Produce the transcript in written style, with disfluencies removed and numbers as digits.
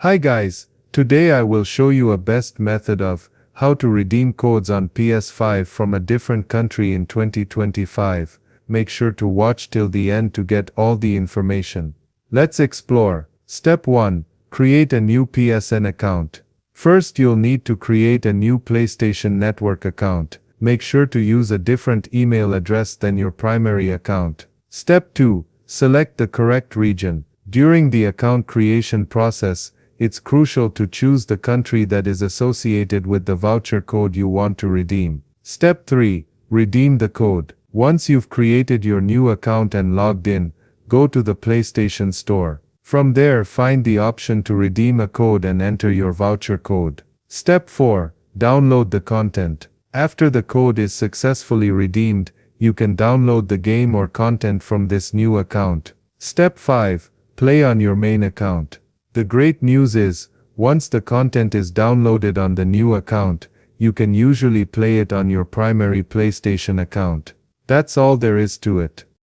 Hi guys, today I will show you a best method of how to redeem codes on PS5 from a different country in 2025. Make sure to watch till the end to get all the information. Let's explore. Step 1. Create a new PSN account. First you'll need to create a new PlayStation Network account. Make sure to use a different email address than your primary account. Step 2. Select the correct region. During the account creation process, it's crucial to choose the country that is associated with the voucher code you want to redeem. Step 3. Redeem the code. Once you've created your new account and logged in, go to the PlayStation Store. From there, find the option to redeem a code and enter your voucher code. Step 4. Download the content. After the code is successfully redeemed, you can download the game or content from this new account. Step 5. Play on your main account. The great news is, once the content is downloaded on the new account, you can usually play it on your primary PlayStation account. That's all there is to it.